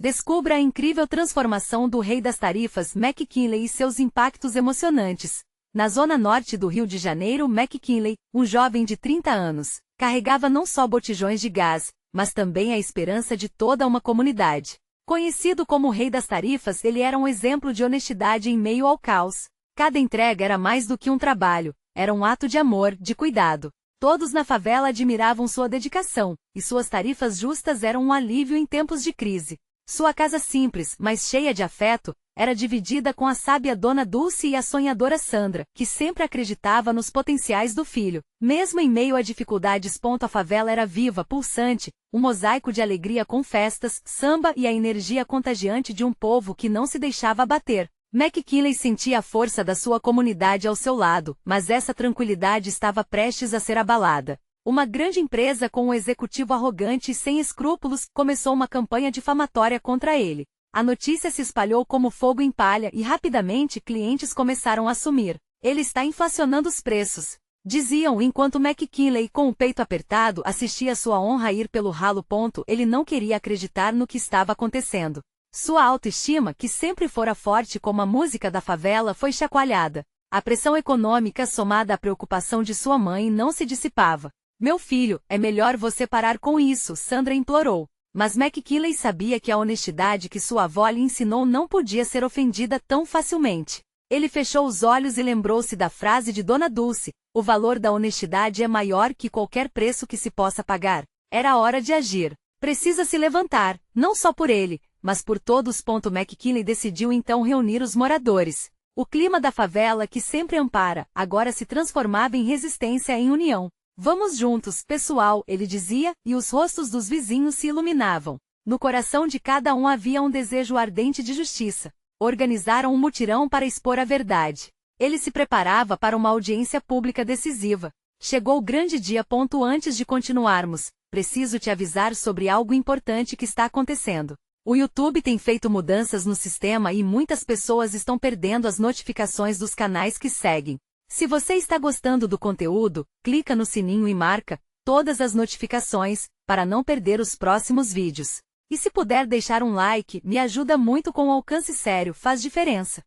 Descubra a incrível transformação do Rei das Tarifas McKinley e seus impactos emocionantes. Na zona norte do Rio de Janeiro, McKinley, um jovem de 30 anos, carregava não só botijões de gás, mas também a esperança de toda uma comunidade. Conhecido como o Rei das Tarifas, ele era um exemplo de honestidade em meio ao caos. Cada entrega era mais do que um trabalho, era um ato de amor, de cuidado. Todos na favela admiravam sua dedicação, e suas tarifas justas eram um alívio em tempos de crise. Sua casa simples, mas cheia de afeto, era dividida com a sábia Dona Dulce e a sonhadora Sandra, que sempre acreditava nos potenciais do filho. Mesmo em meio a dificuldades, a favela era viva, pulsante, um mosaico de alegria com festas, samba e a energia contagiante de um povo que não se deixava abater. McKinley sentia a força da sua comunidade ao seu lado, mas essa tranquilidade estava prestes a ser abalada. Uma grande empresa com um executivo arrogante e sem escrúpulos começou uma campanha difamatória contra ele. A notícia se espalhou como fogo em palha e rapidamente clientes começaram a assumir. Ele está inflacionando os preços, diziam enquanto McKinley, com o peito apertado, assistia sua honra ir pelo ralo. Ele não queria acreditar no que estava acontecendo. Sua autoestima, que sempre fora forte como a música da favela, foi chacoalhada. A pressão econômica somada à preocupação de sua mãe não se dissipava. Meu filho, é melhor você parar com isso, Sandra implorou. Mas McKinley sabia que a honestidade que sua avó lhe ensinou não podia ser ofendida tão facilmente. Ele fechou os olhos e lembrou-se da frase de Dona Dulce: o valor da honestidade é maior que qualquer preço que se possa pagar. Era hora de agir. Precisa se levantar, não só por ele, mas por todos. McKinley decidiu então reunir os moradores. O clima da favela, que sempre ampara, agora se transformava em resistência e em união. Vamos juntos, pessoal, ele dizia, e os rostos dos vizinhos se iluminavam. No coração de cada um havia um desejo ardente de justiça. Organizaram um mutirão para expor a verdade. Ele se preparava para uma audiência pública decisiva. Chegou o grande dia. Antes de continuarmos, preciso te avisar sobre algo importante que está acontecendo. O YouTube tem feito mudanças no sistema e muitas pessoas estão perdendo as notificações dos canais que seguem. Se você está gostando do conteúdo, clica no sininho e marca todas as notificações, para não perder os próximos vídeos. E se puder deixar um like, me ajuda muito com o alcance, sério, faz diferença.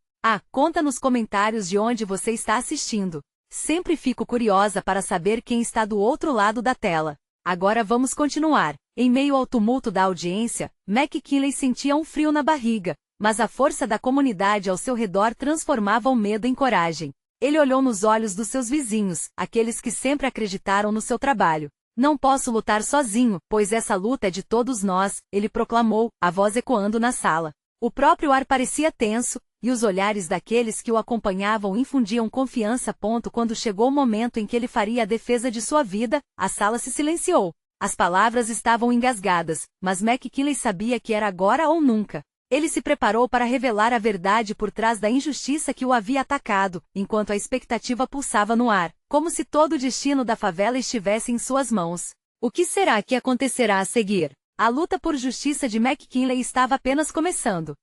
Conta nos comentários de onde você está assistindo. Sempre fico curiosa para saber quem está do outro lado da tela. Agora vamos continuar. Em meio ao tumulto da audiência, McKinley sentia um frio na barriga, mas a força da comunidade ao seu redor transformava o medo em coragem. Ele olhou nos olhos dos seus vizinhos, aqueles que sempre acreditaram no seu trabalho. Não posso lutar sozinho, pois essa luta é de todos nós, ele proclamou, a voz ecoando na sala. O próprio ar parecia tenso, e os olhares daqueles que o acompanhavam infundiam confiança. Quando chegou o momento em que ele faria a defesa de sua vida, a sala se silenciou. As palavras estavam engasgadas, mas McKinley sabia que era agora ou nunca. Ele se preparou para revelar a verdade por trás da injustiça que o havia atacado, enquanto a expectativa pulsava no ar, como se todo o destino da favela estivesse em suas mãos. O que será que acontecerá a seguir? A luta por justiça de McKinley estava apenas começando.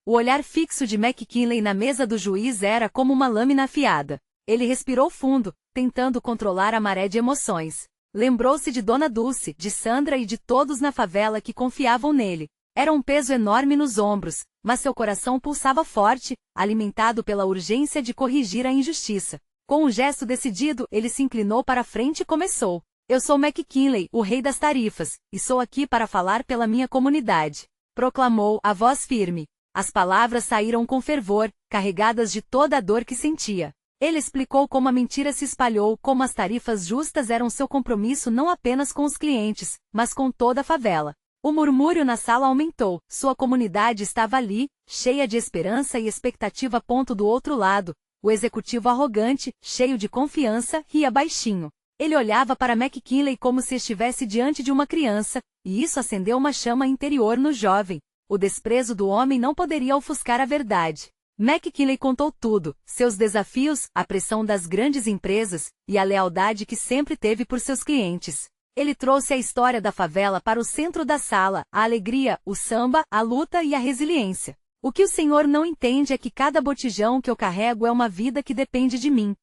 O olhar fixo de McKinley na mesa do juiz era como uma lâmina afiada. Ele respirou fundo, tentando controlar a maré de emoções. Lembrou-se de Dona Dulce, de Sandra e de todos na favela que confiavam nele. Era um peso enorme nos ombros, mas seu coração pulsava forte, alimentado pela urgência de corrigir a injustiça. Com um gesto decidido, ele se inclinou para a frente e começou. Eu sou McKinley, o Rei das Tarifas, e sou aqui para falar pela minha comunidade. Proclamou, a voz firme. As palavras saíram com fervor, carregadas de toda a dor que sentia. Ele explicou como a mentira se espalhou, como as tarifas justas eram seu compromisso não apenas com os clientes, mas com toda a favela. O murmúrio na sala aumentou, sua comunidade estava ali, cheia de esperança e expectativa. Do outro lado, o executivo arrogante, cheio de confiança, ria baixinho. Ele olhava para McKinley como se estivesse diante de uma criança, e isso acendeu uma chama interior no jovem. O desprezo do homem não poderia ofuscar a verdade. McKinley contou tudo, seus desafios, a pressão das grandes empresas, e a lealdade que sempre teve por seus clientes. Ele trouxe a história da favela para o centro da sala, a alegria, o samba, a luta e a resiliência. O que o senhor não entende é que cada botijão que eu carrego é uma vida que depende de mim.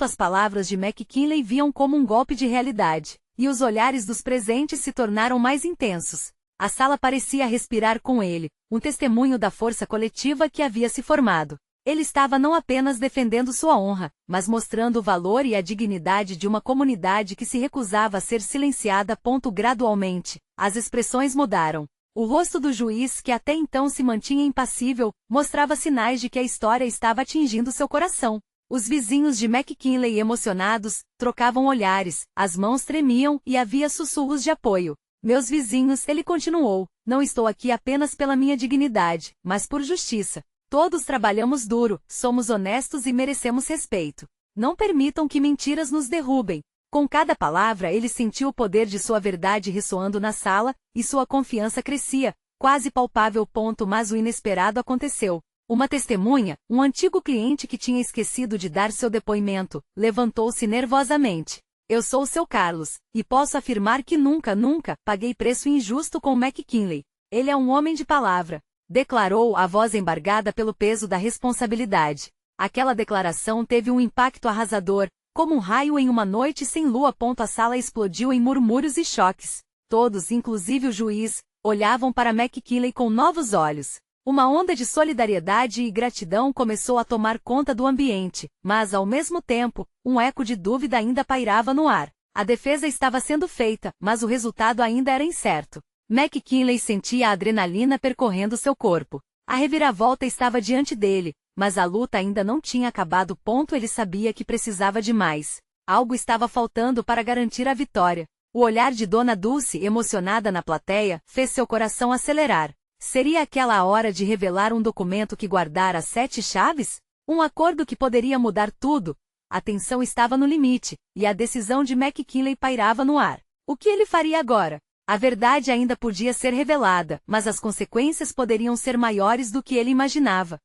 As palavras de McKinley viam como um golpe de realidade, e os olhares dos presentes se tornaram mais intensos. A sala parecia respirar com ele, um testemunho da força coletiva que havia se formado. Ele estava não apenas defendendo sua honra, mas mostrando o valor e a dignidade de uma comunidade que se recusava a ser silenciada. Gradualmente, as expressões mudaram. O rosto do juiz, que até então se mantinha impassível, mostrava sinais de que a história estava atingindo seu coração. Os vizinhos de McKinley, emocionados, trocavam olhares, as mãos tremiam e havia sussurros de apoio. Meus vizinhos, ele continuou, não estou aqui apenas pela minha dignidade, mas por justiça. Todos trabalhamos duro, somos honestos e merecemos respeito. Não permitam que mentiras nos derrubem. Com cada palavra ele sentiu o poder de sua verdade ressoando na sala, e sua confiança crescia, quase palpável. Mas o inesperado aconteceu. Uma testemunha, um antigo cliente que tinha esquecido de dar seu depoimento, levantou-se nervosamente. Eu sou o seu Carlos, e posso afirmar que nunca paguei preço injusto com McKinley. Ele é um homem de palavra, declarou, a voz embargada pelo peso da responsabilidade. Aquela declaração teve um impacto arrasador, como um raio em uma noite sem lua. A sala explodiu em murmúrios e choques. Todos, inclusive o juiz, olhavam para McKinley com novos olhos. Uma onda de solidariedade e gratidão começou a tomar conta do ambiente, mas, ao mesmo tempo, um eco de dúvida ainda pairava no ar. A defesa estava sendo feita, mas o resultado ainda era incerto. McKinley sentia a adrenalina percorrendo seu corpo. A reviravolta estava diante dele, mas a luta ainda não tinha acabado. Ele sabia que precisava de mais. Algo estava faltando para garantir a vitória. O olhar de Dona Dulce, emocionada na plateia, fez seu coração acelerar. Seria aquela a hora de revelar um documento que guardara as 7 chaves? Um acordo que poderia mudar tudo? A tensão estava no limite, e a decisão de McKinley pairava no ar. O que ele faria agora? A verdade ainda podia ser revelada, mas as consequências poderiam ser maiores do que ele imaginava.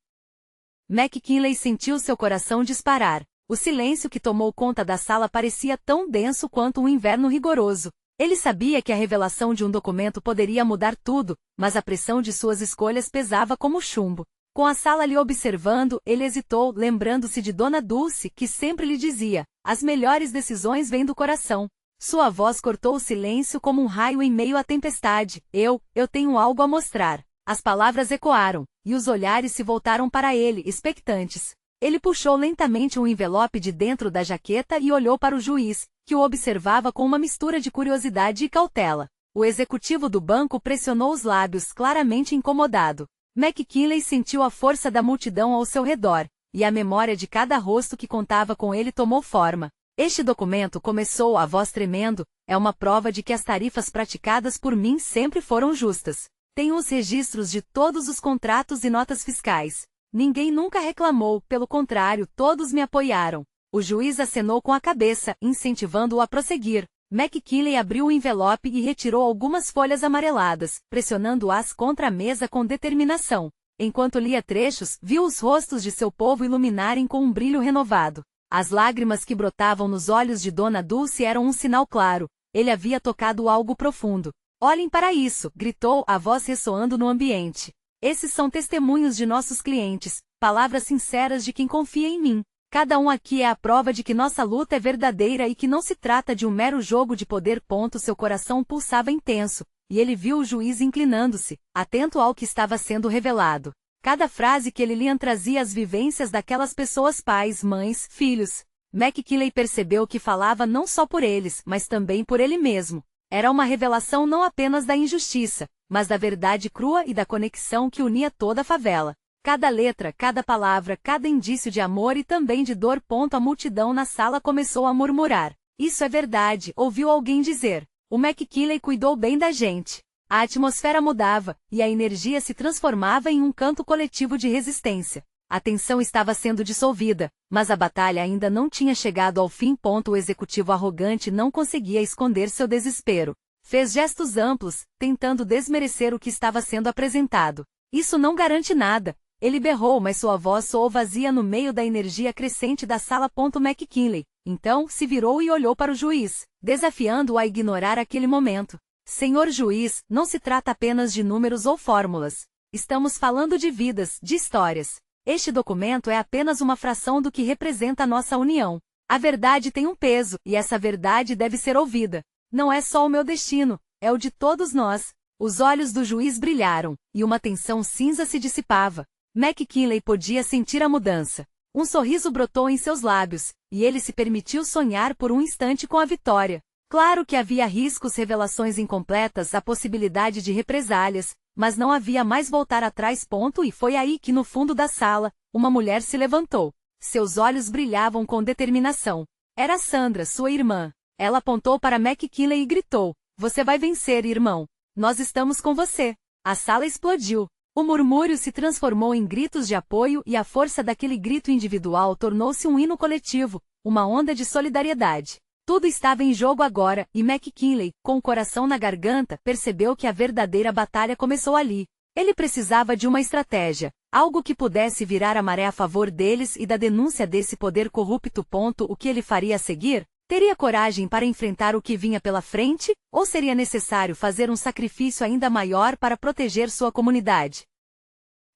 McKinley sentiu seu coração disparar. O silêncio que tomou conta da sala parecia tão denso quanto um inverno rigoroso. Ele sabia que a revelação de um documento poderia mudar tudo, mas a pressão de suas escolhas pesava como chumbo. Com a sala lhe observando, ele hesitou, lembrando-se de Dona Dulce, que sempre lhe dizia: as melhores decisões vêm do coração. Sua voz cortou o silêncio como um raio em meio à tempestade. Eu tenho algo a mostrar. As palavras ecoaram, e os olhares se voltaram para ele, expectantes. Ele puxou lentamente um envelope de dentro da jaqueta e olhou para o juiz, que o observava com uma mistura de curiosidade e cautela. O executivo do banco pressionou os lábios, claramente incomodado. McKinley sentiu a força da multidão ao seu redor, e a memória de cada rosto que contava com ele tomou forma. Este documento, começou, a voz tremendo, é uma prova de que as tarifas praticadas por mim sempre foram justas. Tenho os registros de todos os contratos e notas fiscais. Ninguém nunca reclamou, pelo contrário, todos me apoiaram. O juiz acenou com a cabeça, incentivando-o a prosseguir. McKinley abriu o envelope e retirou algumas folhas amareladas, pressionando-as contra a mesa com determinação. Enquanto lia trechos, viu os rostos de seu povo iluminarem com um brilho renovado. As lágrimas que brotavam nos olhos de Dona Dulce eram um sinal claro. Ele havia tocado algo profundo. Olhem para isso, gritou, a voz ressoando no ambiente. Esses são testemunhos de nossos clientes, palavras sinceras de quem confia em mim. Cada um aqui é a prova de que nossa luta é verdadeira e que não se trata de um mero jogo de poder. Seu coração pulsava intenso, e ele viu o juiz inclinando-se, atento ao que estava sendo revelado. Cada frase que ele lia trazia as vivências daquelas pessoas, pais, mães, filhos. McKinley percebeu que falava não só por eles, mas também por ele mesmo. Era uma revelação não apenas da injustiça, mas da verdade crua e da conexão que unia toda a favela. Cada letra, cada palavra, cada indício de amor e também de dor. A multidão na sala começou a murmurar. Isso é verdade, ouviu alguém dizer. O McKinley cuidou bem da gente. A atmosfera mudava, e a energia se transformava em um canto coletivo de resistência. A tensão estava sendo dissolvida, mas a batalha ainda não tinha chegado ao fim. O executivo arrogante não conseguia esconder seu desespero. Fez gestos amplos, tentando desmerecer o que estava sendo apresentado. Isso não garante nada. Ele berrou, mas sua voz soou vazia no meio da energia crescente da sala. McKinley, então, se virou e olhou para o juiz, desafiando-o a ignorar aquele momento. Senhor juiz, não se trata apenas de números ou fórmulas. Estamos falando de vidas, de histórias. Este documento é apenas uma fração do que representa a nossa união. A verdade tem um peso, e essa verdade deve ser ouvida. Não é só o meu destino, é o de todos nós. Os olhos do juiz brilharam, e uma tensão cinza se dissipava. McKinley podia sentir a mudança. Um sorriso brotou em seus lábios, e ele se permitiu sonhar por um instante com a vitória. Claro que havia riscos, revelações incompletas, a possibilidade de represálias, mas não havia mais voltar atrás. E foi aí que no fundo da sala, uma mulher se levantou. Seus olhos brilhavam com determinação. Era Sandra, sua irmã. Ela apontou para McKinley e gritou: "Você vai vencer, irmão. Nós estamos com você." A sala explodiu. O murmúrio se transformou em gritos de apoio e a força daquele grito individual tornou-se um hino coletivo, uma onda de solidariedade. Tudo estava em jogo agora, e McKinley, com o coração na garganta, percebeu que a verdadeira batalha começou ali. Ele precisava de uma estratégia, algo que pudesse virar a maré a favor deles e da denúncia desse poder corrupto. O que ele faria a seguir? Teria coragem para enfrentar o que vinha pela frente, ou seria necessário fazer um sacrifício ainda maior para proteger sua comunidade?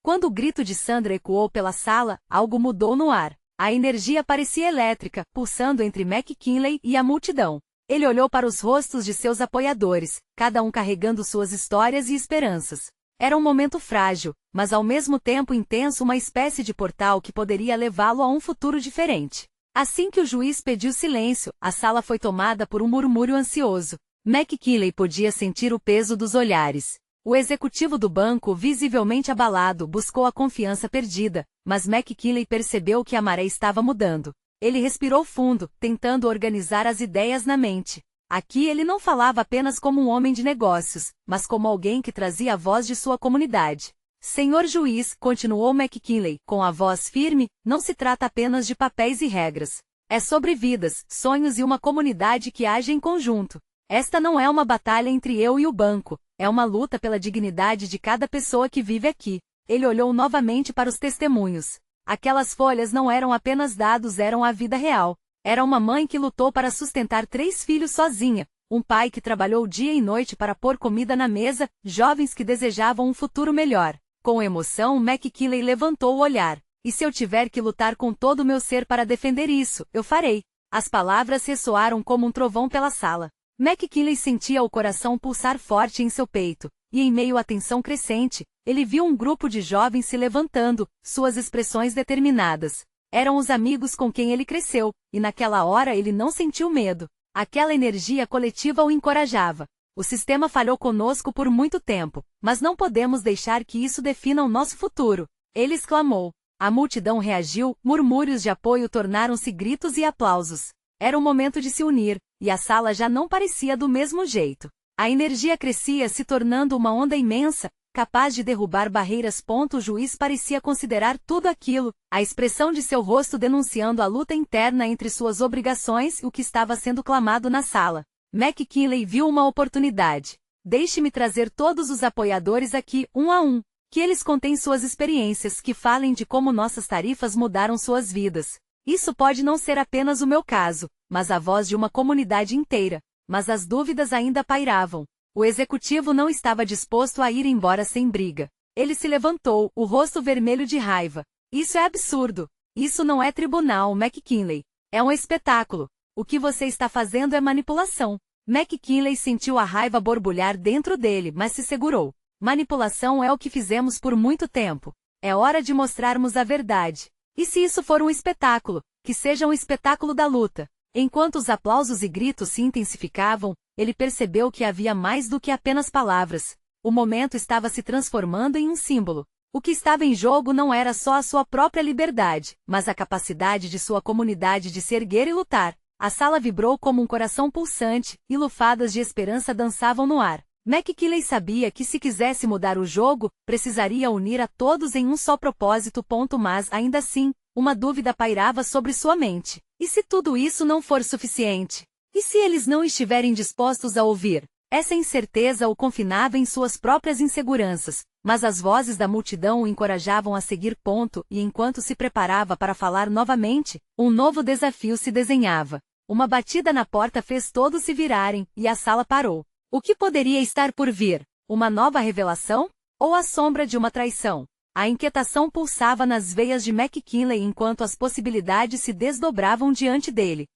Quando o grito de Sandra ecoou pela sala, algo mudou no ar. A energia parecia elétrica, pulsando entre McKinley e a multidão. Ele olhou para os rostos de seus apoiadores, cada um carregando suas histórias e esperanças. Era um momento frágil, mas ao mesmo tempo intenso, uma espécie de portal que poderia levá-lo a um futuro diferente. Assim que o juiz pediu silêncio, a sala foi tomada por um murmúrio ansioso. McKinley podia sentir o peso dos olhares. O executivo do banco, visivelmente abalado, buscou a confiança perdida, mas McKinley percebeu que a maré estava mudando. Ele respirou fundo, tentando organizar as ideias na mente. Aqui ele não falava apenas como um homem de negócios, mas como alguém que trazia a voz de sua comunidade. "Senhor juiz", continuou McKinley, com a voz firme, "não se trata apenas de papéis e regras. É sobre vidas, sonhos e uma comunidade que age em conjunto. Esta não é uma batalha entre eu e o banco, é uma luta pela dignidade de cada pessoa que vive aqui." Ele olhou novamente para os testemunhos. Aquelas folhas não eram apenas dados, eram a vida real. Era uma mãe que lutou para sustentar 3 filhos sozinha, um pai que trabalhou dia e noite para pôr comida na mesa, jovens que desejavam um futuro melhor. Com emoção, McKinley levantou o olhar. "E se eu tiver que lutar com todo o meu ser para defender isso, eu farei." As palavras ressoaram como um trovão pela sala. McKinley sentia o coração pulsar forte em seu peito, e em meio à tensão crescente, ele viu um grupo de jovens se levantando, suas expressões determinadas. Eram os amigos com quem ele cresceu, e naquela hora ele não sentiu medo. Aquela energia coletiva o encorajava. "O sistema falhou conosco por muito tempo, mas não podemos deixar que isso defina o nosso futuro", ele exclamou. A multidão reagiu, murmúrios de apoio tornaram-se gritos e aplausos. Era o momento de se unir, e a sala já não parecia do mesmo jeito. A energia crescia, se tornando uma onda imensa, capaz de derrubar barreiras. O juiz parecia considerar tudo aquilo, a expressão de seu rosto denunciando a luta interna entre suas obrigações e o que estava sendo clamado na sala. McKinley viu uma oportunidade. "Deixe-me trazer todos os apoiadores aqui, um a um. Que eles contem suas experiências, que falem de como nossas tarifas mudaram suas vidas. Isso pode não ser apenas o meu caso, mas a voz de uma comunidade inteira." Mas as dúvidas ainda pairavam. O executivo não estava disposto a ir embora sem briga. Ele se levantou, o rosto vermelho de raiva. "Isso é absurdo. Isso não é tribunal, McKinley. É um espetáculo. O que você está fazendo é manipulação." McKinley sentiu a raiva borbulhar dentro dele, mas se segurou. "Manipulação é o que fizemos por muito tempo. É hora de mostrarmos a verdade. E se isso for um espetáculo, que seja um espetáculo da luta." Enquanto os aplausos e gritos se intensificavam, ele percebeu que havia mais do que apenas palavras. O momento estava se transformando em um símbolo. O que estava em jogo não era só a sua própria liberdade, mas a capacidade de sua comunidade de se erguer e lutar. A sala vibrou como um coração pulsante, e lufadas de esperança dançavam no ar. McKinley sabia que se quisesse mudar o jogo, precisaria unir a todos em um só propósito. Mas ainda assim, uma dúvida pairava sobre sua mente. E se tudo isso não for suficiente? E se eles não estiverem dispostos a ouvir? Essa incerteza o confinava em suas próprias inseguranças, mas as vozes da multidão o encorajavam a seguir. E enquanto se preparava para falar novamente, um novo desafio se desenhava. Uma batida na porta fez todos se virarem, e a sala parou. O que poderia estar por vir? Uma nova revelação? Ou a sombra de uma traição? A inquietação pulsava nas veias de McKinley enquanto as possibilidades se desdobravam diante dele.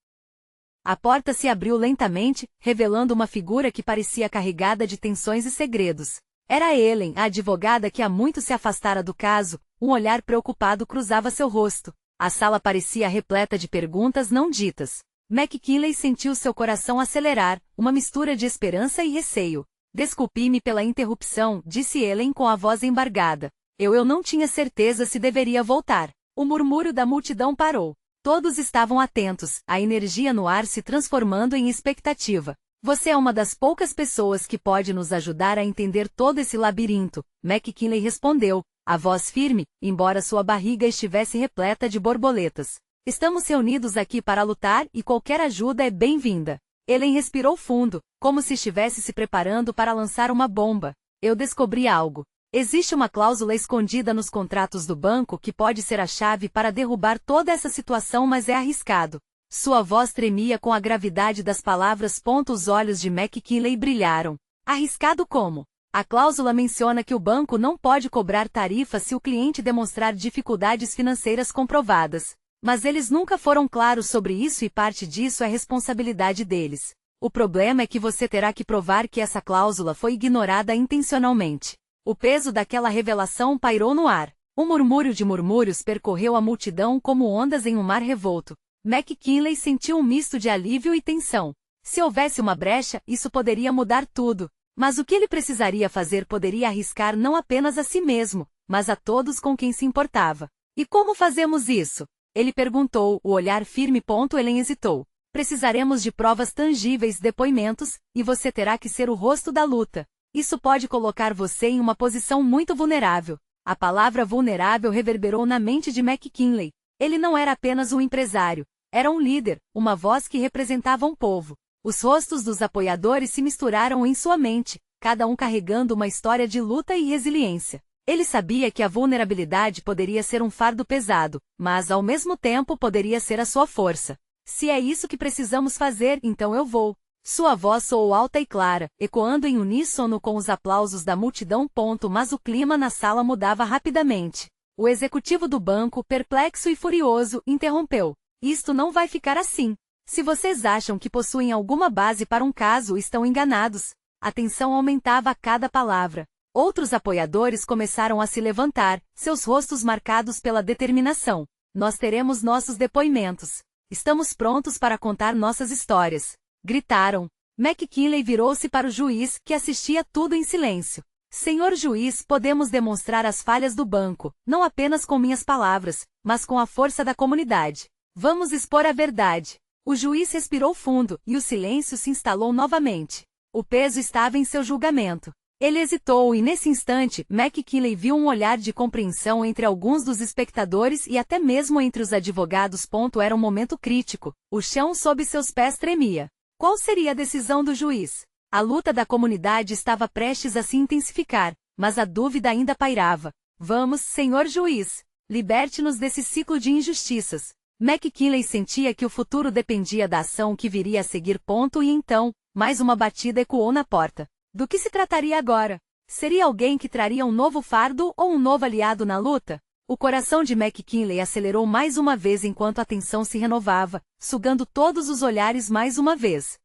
A porta se abriu lentamente, revelando uma figura que parecia carregada de tensões e segredos. Era Ellen, a advogada que há muito se afastara do caso. Um olhar preocupado cruzava seu rosto. A sala parecia repleta de perguntas não ditas. McKinley sentiu seu coração acelerar, uma mistura de esperança e receio. Desculpe-me pela interrupção, disse Ellen com a voz embargada. Eu não tinha certeza se deveria voltar. O murmúrio da multidão parou. Todos estavam atentos, a energia no ar se transformando em expectativa. Você é uma das poucas pessoas que pode nos ajudar a entender todo esse labirinto, McKinley respondeu, a voz firme, embora sua barriga estivesse repleta de borboletas. Estamos reunidos aqui para lutar e qualquer ajuda é bem-vinda. Ellen respirou fundo, como se estivesse se preparando para lançar uma bomba. Eu descobri algo. Existe uma cláusula escondida nos contratos do banco que pode ser a chave para derrubar toda essa situação, mas é arriscado. Sua voz tremia com a gravidade das palavras. Os olhos de McKinley brilharam. Arriscado como? A cláusula menciona que o banco não pode cobrar tarifa se o cliente demonstrar dificuldades financeiras comprovadas. Mas eles nunca foram claros sobre isso e parte disso é responsabilidade deles. O problema é que você terá que provar que essa cláusula foi ignorada intencionalmente. O peso daquela revelação pairou no ar. Um murmúrio de murmúrios percorreu a multidão como ondas em um mar revolto. McKinley sentiu um misto de alívio e tensão. Se houvesse uma brecha, isso poderia mudar tudo. Mas o que ele precisaria fazer poderia arriscar não apenas a si mesmo, mas a todos com quem se importava. E como fazemos isso? Ele perguntou, o olhar firme. Ellen hesitou. Precisaremos de provas tangíveis, depoimentos, e você terá que ser o rosto da luta. Isso pode colocar você em uma posição muito vulnerável. A palavra vulnerável reverberou na mente de McKinley. Ele não era apenas um empresário. Era um líder, uma voz que representava um povo. Os rostos dos apoiadores se misturaram em sua mente, cada um carregando uma história de luta e resiliência. Ele sabia que a vulnerabilidade poderia ser um fardo pesado, mas ao mesmo tempo poderia ser a sua força. Se é isso que precisamos fazer, então eu vou. Sua voz soou alta e clara, ecoando em uníssono com os aplausos da multidão. Mas o clima na sala mudava rapidamente. O executivo do banco, perplexo e furioso, interrompeu. Isto não vai ficar assim. Se vocês acham que possuem alguma base para um caso, estão enganados. A tensão aumentava a cada palavra. Outros apoiadores começaram a se levantar, seus rostos marcados pela determinação. Nós teremos nossos depoimentos. Estamos prontos para contar nossas histórias. Gritaram. McKinley virou-se para o juiz, que assistia tudo em silêncio. Senhor juiz, podemos demonstrar as falhas do banco, não apenas com minhas palavras, mas com a força da comunidade. Vamos expor a verdade. O juiz respirou fundo, e o silêncio se instalou novamente. O peso estava em seu julgamento. Ele hesitou e nesse instante, McKinley viu um olhar de compreensão entre alguns dos espectadores e até mesmo entre os advogados. Era um momento crítico. O chão sob seus pés tremia. Qual seria a decisão do juiz? A luta da comunidade estava prestes a se intensificar, mas a dúvida ainda pairava. Vamos, senhor juiz. Liberte-nos desse ciclo de injustiças. McKinley sentia que o futuro dependia da ação que viria a seguir. E então, mais uma batida ecoou na porta. Do que se trataria agora? Seria alguém que traria um novo fardo ou um novo aliado na luta? O coração de McKinley acelerou mais uma vez enquanto a tensão se renovava, sugando todos os olhares mais uma vez.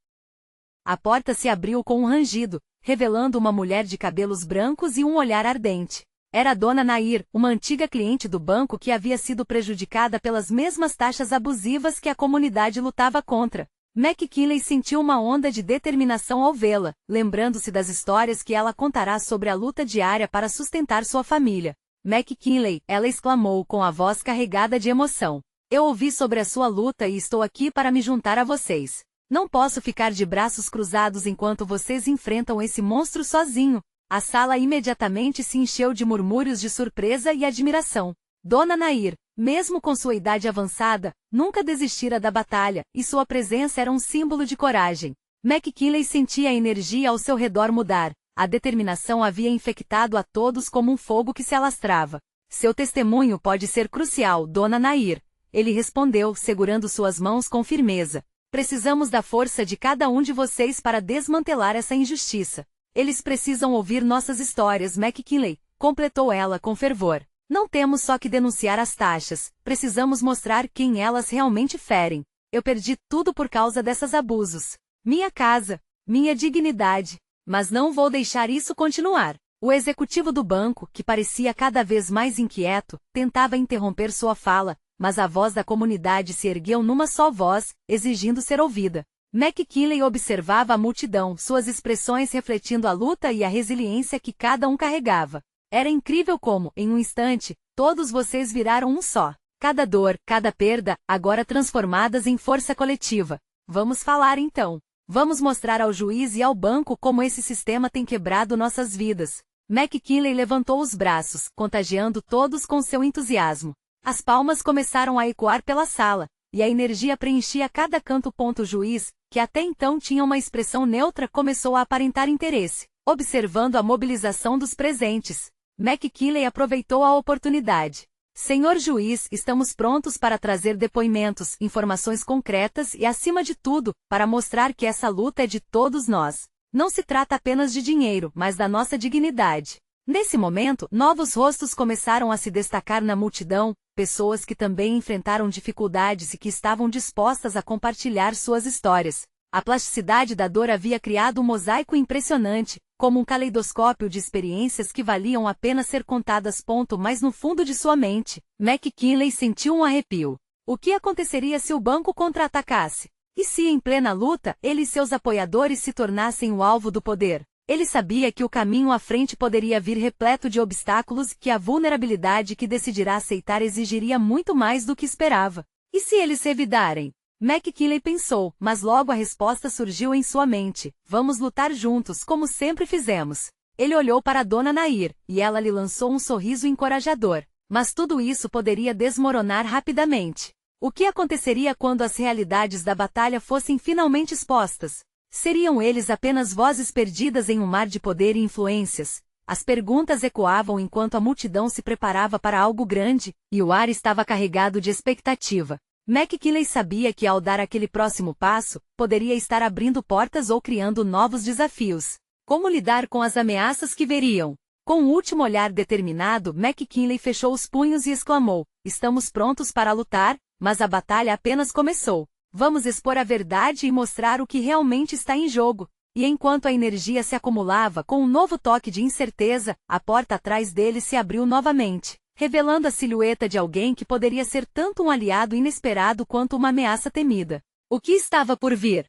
A porta se abriu com um rangido, revelando uma mulher de cabelos brancos e um olhar ardente. Era a Dona Nair, uma antiga cliente do banco que havia sido prejudicada pelas mesmas taxas abusivas que a comunidade lutava contra. McKinley sentiu uma onda de determinação ao vê-la, lembrando-se das histórias que ela contará sobre a luta diária para sustentar sua família. McKinley, ela exclamou com a voz carregada de emoção. Eu ouvi sobre a sua luta e estou aqui para me juntar a vocês. Não posso ficar de braços cruzados enquanto vocês enfrentam esse monstro sozinho. A sala imediatamente se encheu de murmúrios de surpresa e admiração. Dona Nair, mesmo com sua idade avançada, nunca desistira da batalha, e sua presença era um símbolo de coragem. McKinley sentia a energia ao seu redor mudar. A determinação havia infectado a todos como um fogo que se alastrava. Seu testemunho pode ser crucial, Dona Nair. Ele respondeu, segurando suas mãos com firmeza. Precisamos da força de cada um de vocês para desmantelar essa injustiça. Eles precisam ouvir nossas histórias, McKinley, completou ela com fervor. Não temos só que denunciar as taxas, precisamos mostrar quem elas realmente ferem. Eu perdi tudo por causa desses abusos. Minha casa, minha dignidade. Mas não vou deixar isso continuar. O executivo do banco, que parecia cada vez mais inquieto, tentava interromper sua fala, mas a voz da comunidade se ergueu numa só voz, exigindo ser ouvida. McKinley observava a multidão, suas expressões refletindo a luta e a resiliência que cada um carregava. Era incrível como, em um instante, todos vocês viraram um só. Cada dor, cada perda, agora transformadas em força coletiva. Vamos falar então. Vamos mostrar ao juiz e ao banco como esse sistema tem quebrado nossas vidas. McKinley levantou os braços, contagiando todos com seu entusiasmo. As palmas começaram a ecoar pela sala, e a energia preenchia cada canto. O juiz, que até então tinha uma expressão neutra, começou a aparentar interesse, observando a mobilização dos presentes. McKinley aproveitou a oportunidade. Senhor juiz, estamos prontos para trazer depoimentos, informações concretas e, acima de tudo, para mostrar que essa luta é de todos nós. Não se trata apenas de dinheiro, mas da nossa dignidade. Nesse momento, novos rostos começaram a se destacar na multidão, pessoas que também enfrentaram dificuldades e que estavam dispostas a compartilhar suas histórias. A plasticidade da dor havia criado um mosaico impressionante, como um caleidoscópio de experiências que valiam a pena ser contadas. Mas no fundo de sua mente, McKinley sentiu um arrepio. O que aconteceria se o banco contra-atacasse? E se, em plena luta, ele e seus apoiadores se tornassem o alvo do poder? Ele sabia que o caminho à frente poderia vir repleto de obstáculos e que a vulnerabilidade que decidirá aceitar exigiria muito mais do que esperava. E se eles revidarem? McKinley pensou, mas logo a resposta surgiu em sua mente. Vamos lutar juntos, como sempre fizemos. Ele olhou para Dona Nair, e ela lhe lançou um sorriso encorajador. Mas tudo isso poderia desmoronar rapidamente. O que aconteceria quando as realidades da batalha fossem finalmente expostas? Seriam eles apenas vozes perdidas em um mar de poder e influências? As perguntas ecoavam enquanto a multidão se preparava para algo grande, e o ar estava carregado de expectativa. McKinley sabia que ao dar aquele próximo passo, poderia estar abrindo portas ou criando novos desafios. Como lidar com as ameaças que veriam? Com um último olhar determinado, McKinley fechou os punhos e exclamou: estamos prontos para lutar, mas a batalha apenas começou. Vamos expor a verdade e mostrar o que realmente está em jogo. E enquanto a energia se acumulava com um novo toque de incerteza, a porta atrás dele se abriu novamente, revelando a silhueta de alguém que poderia ser tanto um aliado inesperado quanto uma ameaça temida. O que estava por vir?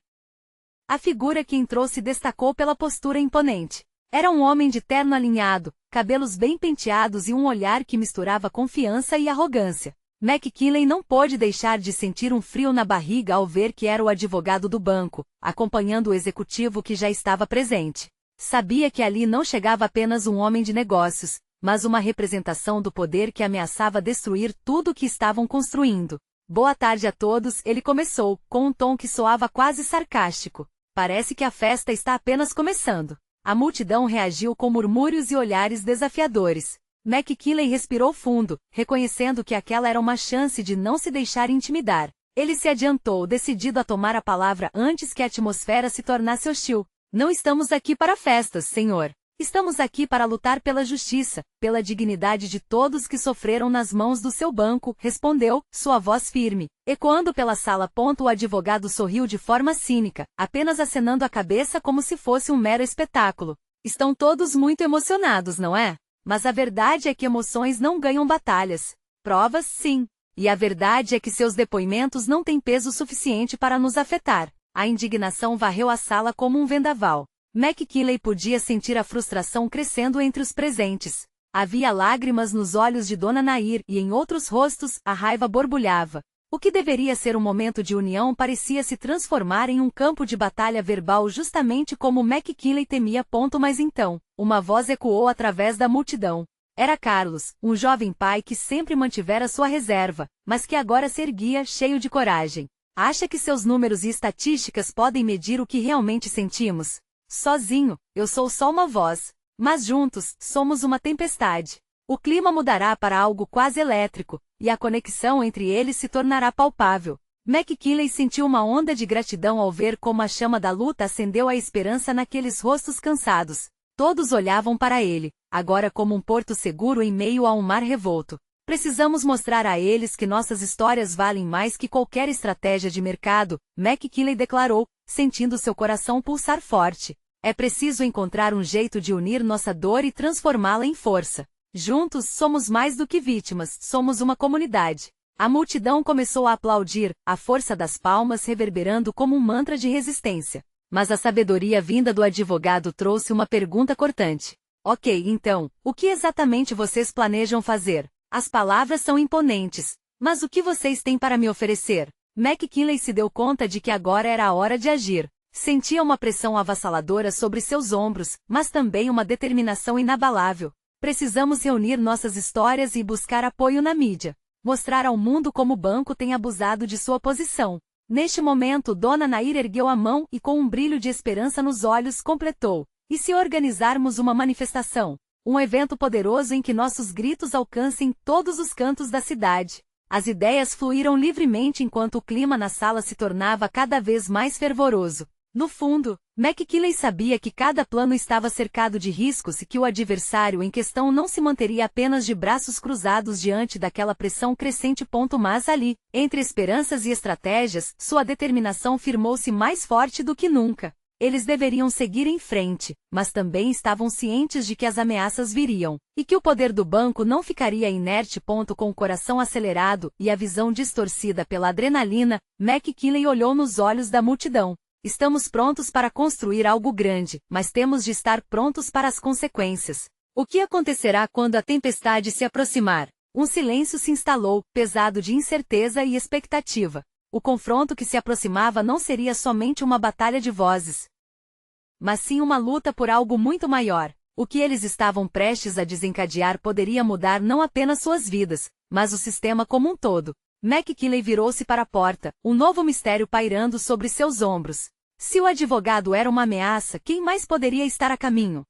A figura que entrou se destacou pela postura imponente. Era um homem de terno alinhado, cabelos bem penteados e um olhar que misturava confiança e arrogância. McKinley não pôde deixar de sentir um frio na barriga ao ver que era o advogado do banco, acompanhando o executivo que já estava presente. Sabia que ali não chegava apenas um homem de negócios, mas uma representação do poder que ameaçava destruir tudo o que estavam construindo. Boa tarde a todos, ele começou, com um tom que soava quase sarcástico. Parece que a festa está apenas começando. A multidão reagiu com murmúrios e olhares desafiadores. McKinley respirou fundo, reconhecendo que aquela era uma chance de não se deixar intimidar. Ele se adiantou, decidido a tomar a palavra antes que a atmosfera se tornasse hostil. Não estamos aqui para festas, senhor. Estamos aqui para lutar pela justiça, pela dignidade de todos que sofreram nas mãos do seu banco, respondeu, sua voz firme. Ecoando pela sala. O advogado sorriu de forma cínica, apenas acenando a cabeça como se fosse um mero espetáculo. Estão todos muito emocionados, não é? Mas a verdade é que emoções não ganham batalhas. Provas, sim. E a verdade é que seus depoimentos não têm peso suficiente para nos afetar. A indignação varreu a sala como um vendaval. McKinley podia sentir a frustração crescendo entre os presentes. Havia lágrimas nos olhos de Dona Nair e em outros rostos, a raiva borbulhava. O que deveria ser um momento de união parecia se transformar em um campo de batalha verbal justamente como McKinley temia. Mas então, uma voz ecoou através da multidão. Era Carlos, um jovem pai que sempre mantivera sua reserva, mas que agora se erguia cheio de coragem. Acha que seus números e estatísticas podem medir o que realmente sentimos? Sozinho, eu sou só uma voz. Mas juntos, somos uma tempestade. O clima mudará para algo quase elétrico, e a conexão entre eles se tornará palpável. McKinley sentiu uma onda de gratidão ao ver como a chama da luta acendeu a esperança naqueles rostos cansados. Todos olhavam para ele, agora como um porto seguro em meio a um mar revolto. Precisamos mostrar a eles que nossas histórias valem mais que qualquer estratégia de mercado, McKinley declarou, sentindo seu coração pulsar forte. É preciso encontrar um jeito de unir nossa dor e transformá-la em força. Juntos somos mais do que vítimas, somos uma comunidade. A multidão começou a aplaudir, a força das palmas reverberando como um mantra de resistência. Mas a sabedoria vinda do advogado trouxe uma pergunta cortante. Ok, então, o que exatamente vocês planejam fazer? As palavras são imponentes, mas o que vocês têm para me oferecer? McKinley se deu conta de que agora era a hora de agir. Sentia uma pressão avassaladora sobre seus ombros, mas também uma determinação inabalável. Precisamos reunir nossas histórias e buscar apoio na mídia. Mostrar ao mundo como o banco tem abusado de sua posição. Neste momento, Dona Nair ergueu a mão e com um brilho de esperança nos olhos completou. E se organizarmos uma manifestação? Um evento poderoso em que nossos gritos alcancem todos os cantos da cidade. As ideias fluíram livremente enquanto o clima na sala se tornava cada vez mais fervoroso. No fundo, McKinley sabia que cada plano estava cercado de riscos e que o adversário em questão não se manteria apenas de braços cruzados diante daquela pressão crescente. Mas ali, entre esperanças e estratégias, sua determinação firmou-se mais forte do que nunca. Eles deveriam seguir em frente, mas também estavam cientes de que as ameaças viriam, e que o poder do banco não ficaria inerte. Com o coração acelerado e a visão distorcida pela adrenalina, McKinley olhou nos olhos da multidão. Estamos prontos para construir algo grande, mas temos de estar prontos para as consequências. O que acontecerá quando a tempestade se aproximar? Um silêncio se instalou, pesado de incerteza e expectativa. O confronto que se aproximava não seria somente uma batalha de vozes, mas sim uma luta por algo muito maior. O que eles estavam prestes a desencadear poderia mudar não apenas suas vidas, mas o sistema como um todo. McKinley virou-se para a porta, um novo mistério pairando sobre seus ombros. Se o advogado era uma ameaça, quem mais poderia estar a caminho?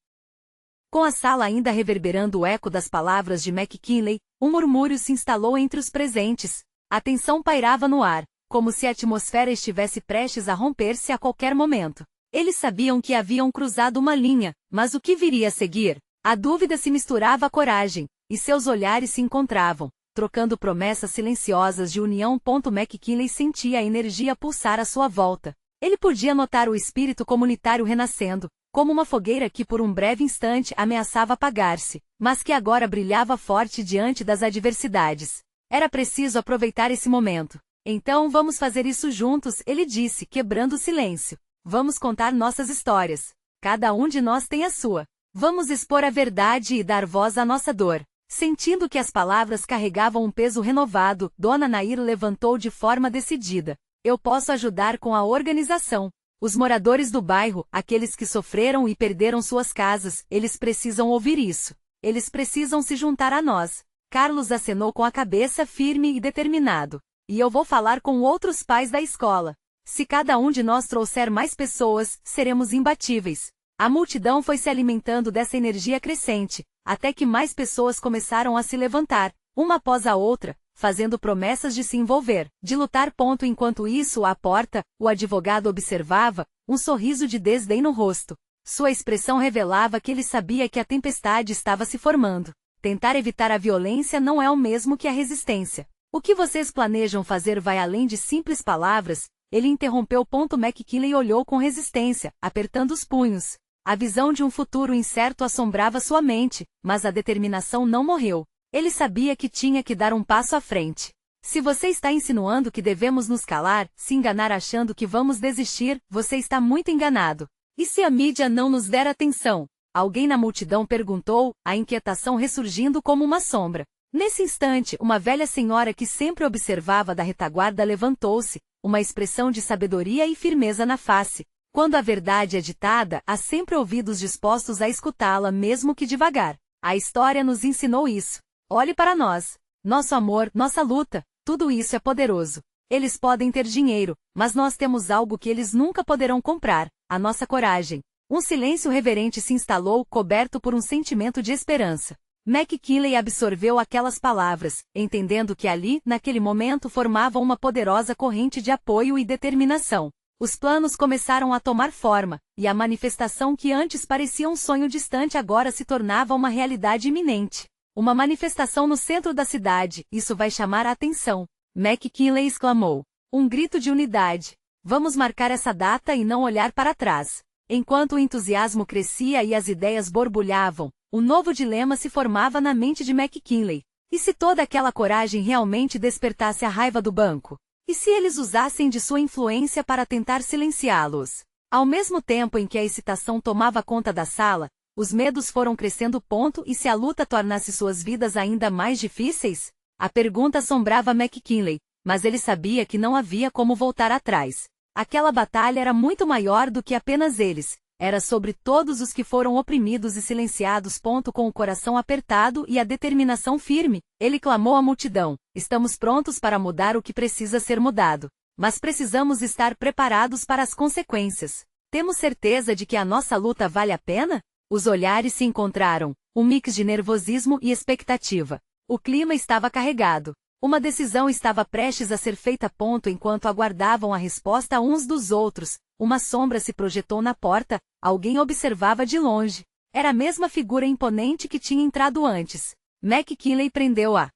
Com a sala ainda reverberando o eco das palavras de McKinley, um murmúrio se instalou entre os presentes. A tensão pairava no ar, como se a atmosfera estivesse prestes a romper-se a qualquer momento. Eles sabiam que haviam cruzado uma linha, mas o que viria a seguir? A dúvida se misturava à coragem, e seus olhares se encontravam, trocando promessas silenciosas de união. McKinley sentia a energia pulsar à sua volta. Ele podia notar o espírito comunitário renascendo, como uma fogueira que por um breve instante ameaçava apagar-se, mas que agora brilhava forte diante das adversidades. Era preciso aproveitar esse momento. Então vamos fazer isso juntos, ele disse, quebrando o silêncio. Vamos contar nossas histórias. Cada um de nós tem a sua. Vamos expor a verdade e dar voz à nossa dor. Sentindo que as palavras carregavam um peso renovado, Dona Nair levantou de forma decidida. Eu posso ajudar com a organização. Os moradores do bairro, aqueles que sofreram e perderam suas casas, eles precisam ouvir isso. Eles precisam se juntar a nós. Carlos acenou com a cabeça firme e determinado. E eu vou falar com outros pais da escola. Se cada um de nós trouxer mais pessoas, seremos imbatíveis. A multidão foi se alimentando dessa energia crescente, até que mais pessoas começaram a se levantar, uma após a outra, fazendo promessas de se envolver, de lutar. Enquanto isso, à porta, o advogado observava, um sorriso de desdém no rosto. Sua expressão revelava que ele sabia que a tempestade estava se formando. Tentar evitar a violência não é o mesmo que a resistência. O que vocês planejam fazer vai além de simples palavras. Ele interrompeu. McKinley olhou com resistência, apertando os punhos. A visão de um futuro incerto assombrava sua mente, mas a determinação não morreu. Ele sabia que tinha que dar um passo à frente. Se você está insinuando que devemos nos calar, se enganar achando que vamos desistir, você está muito enganado. E se a mídia não nos der atenção? Alguém na multidão perguntou, a inquietação ressurgindo como uma sombra. Nesse instante, uma velha senhora que sempre observava da retaguarda levantou-se, uma expressão de sabedoria e firmeza na face. Quando a verdade é ditada, há sempre ouvidos dispostos a escutá-la, mesmo que devagar. A história nos ensinou isso. Olhe para nós. Nosso amor, nossa luta, tudo isso é poderoso. Eles podem ter dinheiro, mas nós temos algo que eles nunca poderão comprar, a nossa coragem. Um silêncio reverente se instalou, coberto por um sentimento de esperança. McKinley absorveu aquelas palavras, entendendo que ali, naquele momento, formavam uma poderosa corrente de apoio e determinação. Os planos começaram a tomar forma, e a manifestação que antes parecia um sonho distante agora se tornava uma realidade iminente. Uma manifestação no centro da cidade, isso vai chamar a atenção. McKinley exclamou. Um grito de unidade. Vamos marcar essa data e não olhar para trás. Enquanto o entusiasmo crescia e as ideias borbulhavam, um novo dilema se formava na mente de McKinley. E se toda aquela coragem realmente despertasse a raiva do banco? E se eles usassem de sua influência para tentar silenciá-los? Ao mesmo tempo em que a excitação tomava conta da sala, os medos foram crescendo. E se a luta tornasse suas vidas ainda mais difíceis? A pergunta assombrava McKinley, mas ele sabia que não havia como voltar atrás. Aquela batalha era muito maior do que apenas eles. Era sobre todos os que foram oprimidos e silenciados. Com o coração apertado e a determinação firme, ele clamou à multidão: estamos prontos para mudar o que precisa ser mudado. Mas precisamos estar preparados para as consequências. Temos certeza de que a nossa luta vale a pena? Os olhares se encontraram, um mix de nervosismo e expectativa. O clima estava carregado. Uma decisão estava prestes a ser feita. Enquanto aguardavam a resposta uns dos outros, uma sombra se projetou na porta. Alguém observava de longe. Era a mesma figura imponente que tinha entrado antes. McKinley prendeu a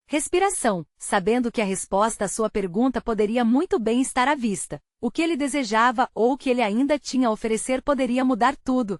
respiração, sabendo que a resposta à sua pergunta poderia muito bem estar à vista. O que ele desejava ou o que ele ainda tinha a oferecer poderia mudar tudo.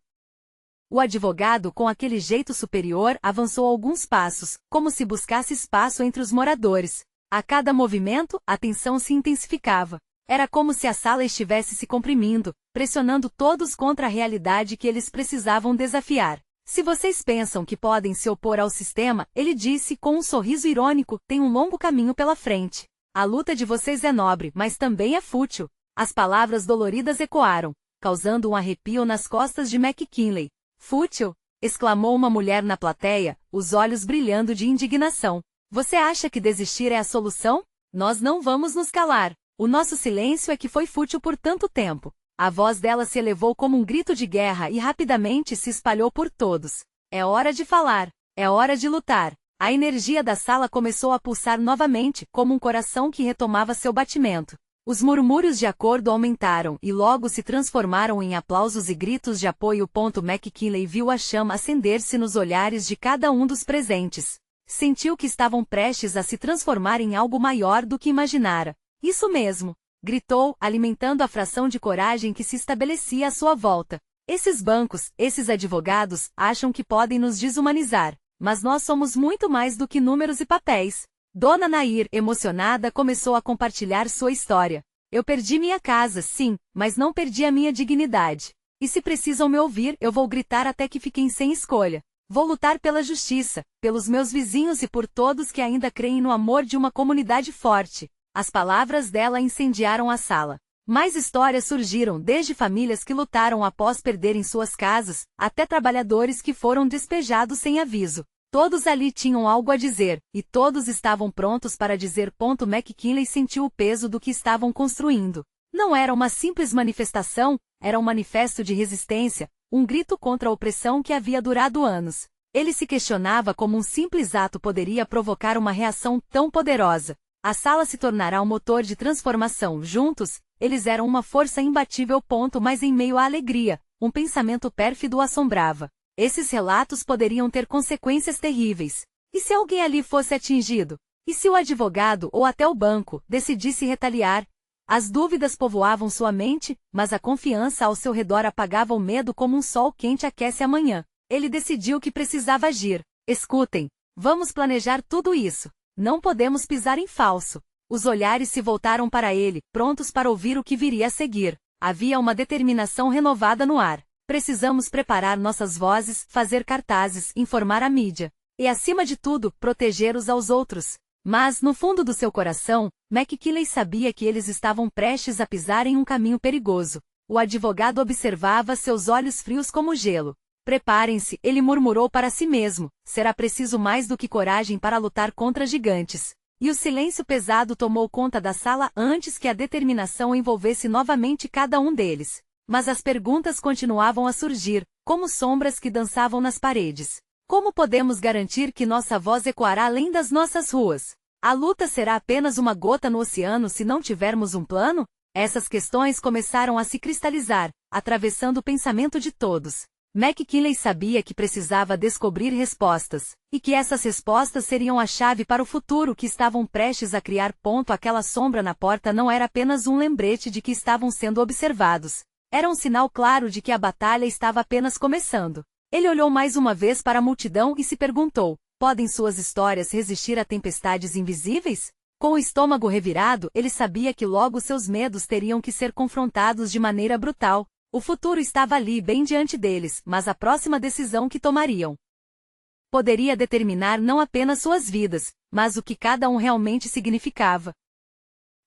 O advogado, com aquele jeito superior, avançou alguns passos, como se buscasse espaço entre os moradores. A cada movimento, a tensão se intensificava. Era como se a sala estivesse se comprimindo, pressionando todos contra a realidade que eles precisavam desafiar. Se vocês pensam que podem se opor ao sistema, ele disse com um sorriso irônico, tem um longo caminho pela frente. A luta de vocês é nobre, mas também é fútil. As palavras doloridas ecoaram, causando um arrepio nas costas de McKinley. Fútil? Exclamou uma mulher na plateia, os olhos brilhando de indignação. Você acha que desistir é a solução? Nós não vamos nos calar. O nosso silêncio é que foi fútil por tanto tempo. A voz dela se elevou como um grito de guerra e rapidamente se espalhou por todos. É hora de falar. É hora de lutar. A energia da sala começou a pulsar novamente, como um coração que retomava seu batimento. Os murmúrios de acordo aumentaram e logo se transformaram em aplausos e gritos de apoio. McKinley viu a chama acender-se nos olhares de cada um dos presentes. Sentiu que estavam prestes a se transformar em algo maior do que imaginara. Isso mesmo! Gritou, alimentando a fração de coragem que se estabelecia à sua volta. Esses bancos, esses advogados, acham que podem nos desumanizar, mas nós somos muito mais do que números e papéis. Dona Nair, emocionada, começou a compartilhar sua história. Eu perdi minha casa, sim, mas não perdi a minha dignidade. E se precisam me ouvir, eu vou gritar até que fiquem sem escolha. Vou lutar pela justiça, pelos meus vizinhos e por todos que ainda creem no amor de uma comunidade forte. As palavras dela incendiaram a sala. Mais histórias surgiram, desde famílias que lutaram após perderem suas casas, até trabalhadores que foram despejados sem aviso. Todos ali tinham algo a dizer, e todos estavam prontos para dizer. McKinley sentiu o peso do que estavam construindo. Não era uma simples manifestação, era um manifesto de resistência, um grito contra a opressão que havia durado anos. Ele se questionava como um simples ato poderia provocar uma reação tão poderosa. A sala se tornará um motor de transformação. Juntos, eles eram uma força imbatível. Mas em meio à alegria, um pensamento pérfido o assombrava. Esses relatos poderiam ter consequências terríveis. E se alguém ali fosse atingido? E se o advogado ou até o banco decidisse retaliar? As dúvidas povoavam sua mente, mas a confiança ao seu redor apagava o medo como um sol quente aquece a manhã. Ele decidiu que precisava agir. Escutem, vamos planejar tudo isso. Não podemos pisar em falso. Os olhares se voltaram para ele, prontos para ouvir o que viria a seguir. Havia uma determinação renovada no ar. Precisamos preparar nossas vozes, fazer cartazes, informar a mídia. E, acima de tudo, proteger uns aos outros. Mas, no fundo do seu coração, McKinley sabia que eles estavam prestes a pisar em um caminho perigoso. O advogado observava, seus olhos frios como gelo. Preparem-se, ele murmurou para si mesmo, será preciso mais do que coragem para lutar contra gigantes. E o silêncio pesado tomou conta da sala antes que a determinação envolvesse novamente cada um deles. Mas as perguntas continuavam a surgir, como sombras que dançavam nas paredes. Como podemos garantir que nossa voz ecoará além das nossas ruas? A luta será apenas uma gota no oceano se não tivermos um plano? Essas questões começaram a se cristalizar, atravessando o pensamento de todos. McKinley sabia que precisava descobrir respostas, e que essas respostas seriam a chave para o futuro que estavam prestes a criar. Aquela sombra na porta não era apenas um lembrete de que estavam sendo observados. Era um sinal claro de que a batalha estava apenas começando. Ele olhou mais uma vez para a multidão e se perguntou: podem suas histórias resistir a tempestades invisíveis? Com o estômago revirado, ele sabia que logo seus medos teriam que ser confrontados de maneira brutal. O futuro estava ali bem diante deles, mas a próxima decisão que tomariam poderia determinar não apenas suas vidas, mas o que cada um realmente significava.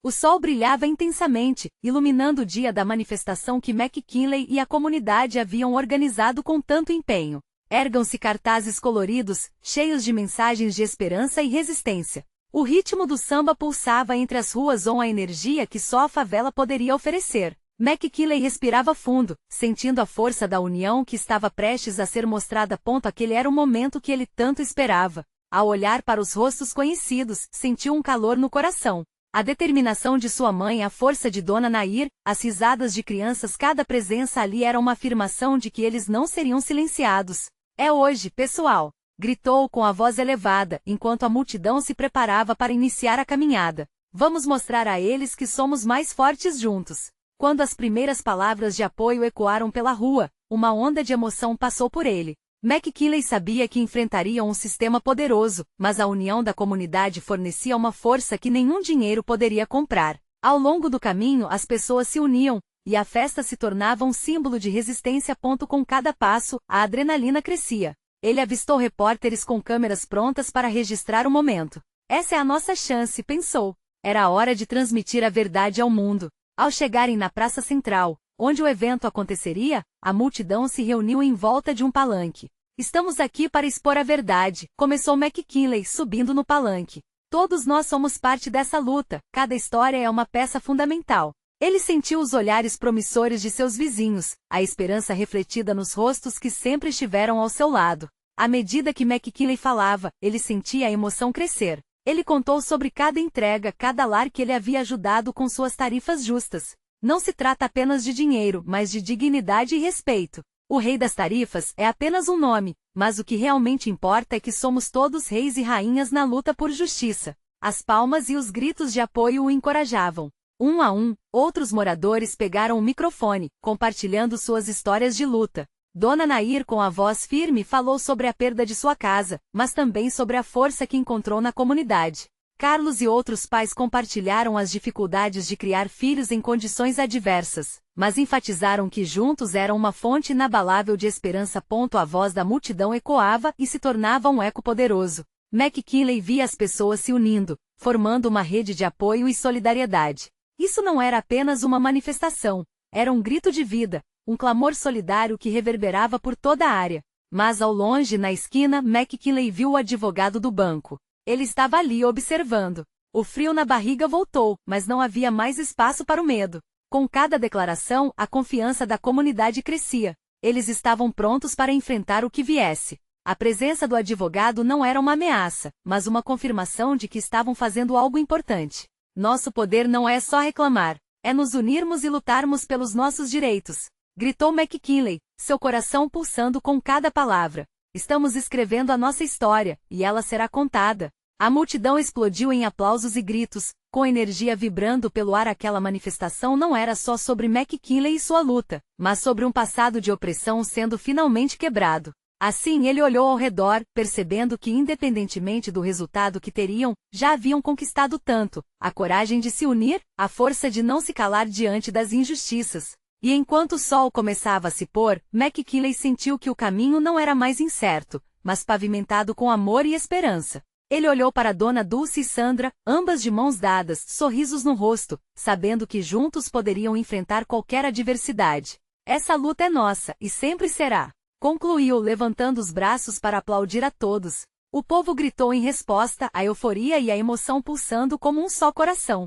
O sol brilhava intensamente, iluminando o dia da manifestação que McKinley e a comunidade haviam organizado com tanto empenho. Ergam-se cartazes coloridos, cheios de mensagens de esperança e resistência. O ritmo do samba pulsava entre as ruas com a energia que só a favela poderia oferecer. McKinley respirava fundo, sentindo a força da união que estava prestes a ser mostrada. Aquele era o momento que ele tanto esperava. Ao olhar para os rostos conhecidos, sentiu um calor no coração. A determinação de sua mãe, a força de Dona Nair, as risadas de crianças, cada presença ali era uma afirmação de que eles não seriam silenciados. É hoje, pessoal! Gritou com a voz elevada, enquanto a multidão se preparava para iniciar a caminhada. Vamos mostrar a eles que somos mais fortes juntos. Quando as primeiras palavras de apoio ecoaram pela rua, uma onda de emoção passou por ele. McKinley sabia que enfrentariam um sistema poderoso, mas a união da comunidade fornecia uma força que nenhum dinheiro poderia comprar. Ao longo do caminho, as pessoas se uniam, e a festa se tornava um símbolo de resistência. Com cada passo, a adrenalina crescia. Ele avistou repórteres com câmeras prontas para registrar o momento. Essa é a nossa chance, pensou. Era a hora de transmitir a verdade ao mundo. Ao chegarem na praça central, onde o evento aconteceria, a multidão se reuniu em volta de um palanque. Estamos aqui para expor a verdade, começou McKinley subindo no palanque. Todos nós somos parte dessa luta, cada história é uma peça fundamental. Ele sentiu os olhares promissores de seus vizinhos, a esperança refletida nos rostos que sempre estiveram ao seu lado. À medida que McKinley falava, ele sentia a emoção crescer. Ele contou sobre cada entrega, cada lar que ele havia ajudado com suas tarifas justas. Não se trata apenas de dinheiro, mas de dignidade e respeito. O rei das tarifas é apenas um nome, mas o que realmente importa é que somos todos reis e rainhas na luta por justiça. As palmas e os gritos de apoio o encorajavam. Um a um, outros moradores pegaram o microfone, compartilhando suas histórias de luta. Dona Nair, com a voz firme, falou sobre a perda de sua casa, mas também sobre a força que encontrou na comunidade. Carlos e outros pais compartilharam as dificuldades de criar filhos em condições adversas, mas enfatizaram que juntos eram uma fonte inabalável de esperança. A voz da multidão ecoava e se tornava um eco poderoso. McKinley via as pessoas se unindo, formando uma rede de apoio e solidariedade. Isso não era apenas uma manifestação, era um grito de vida, um clamor solidário que reverberava por toda a área. Mas ao longe, na esquina, McKinley viu o advogado do banco. Ele estava ali observando. O frio na barriga voltou, mas não havia mais espaço para o medo. Com cada declaração, a confiança da comunidade crescia. Eles estavam prontos para enfrentar o que viesse. A presença do advogado não era uma ameaça, mas uma confirmação de que estavam fazendo algo importante. Nosso poder não é só reclamar, é nos unirmos e lutarmos pelos nossos direitos. Gritou McKinley, seu coração pulsando com cada palavra. Estamos escrevendo a nossa história, e ela será contada. A multidão explodiu em aplausos e gritos, com energia vibrando pelo ar. Aquela manifestação não era só sobre McKinley e sua luta, mas sobre um passado de opressão sendo finalmente quebrado. Assim ele olhou ao redor, percebendo que independentemente do resultado que teriam, já haviam conquistado tanto, a coragem de se unir, a força de não se calar diante das injustiças. E enquanto o sol começava a se pôr, McKinley sentiu que o caminho não era mais incerto, mas pavimentado com amor e esperança. Ele olhou para Dona Dulce e Sandra, ambas de mãos dadas, sorrisos no rosto, sabendo que juntos poderiam enfrentar qualquer adversidade. Essa luta é nossa, e sempre será. Concluiu, levantando os braços para aplaudir a todos. O povo gritou em resposta, a euforia e a emoção pulsando como um só coração,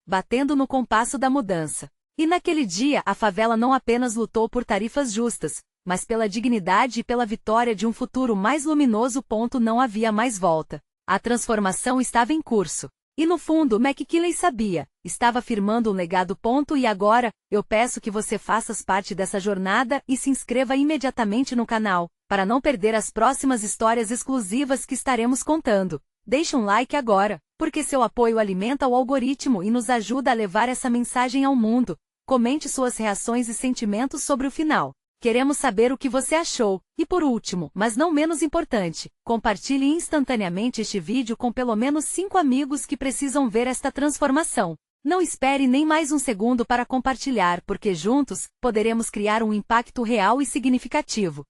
batendo no compasso da mudança. E naquele dia, a favela não apenas lutou por tarifas justas, mas pela dignidade e pela vitória de um futuro mais luminoso. Não havia mais volta. A transformação estava em curso. E no fundo, McKinley sabia, estava firmando um legado. E agora, eu peço que você faça parte dessa jornada e se inscreva imediatamente no canal, para não perder as próximas histórias exclusivas que estaremos contando. Deixe um like agora, porque seu apoio alimenta o algoritmo e nos ajuda a levar essa mensagem ao mundo. Comente suas reações e sentimentos sobre o final. Queremos saber o que você achou. E por último, mas não menos importante, compartilhe instantaneamente este vídeo com pelo menos 5 amigos que precisam ver esta transformação. Não espere nem mais um segundo para compartilhar, porque juntos, poderemos criar um impacto real e significativo.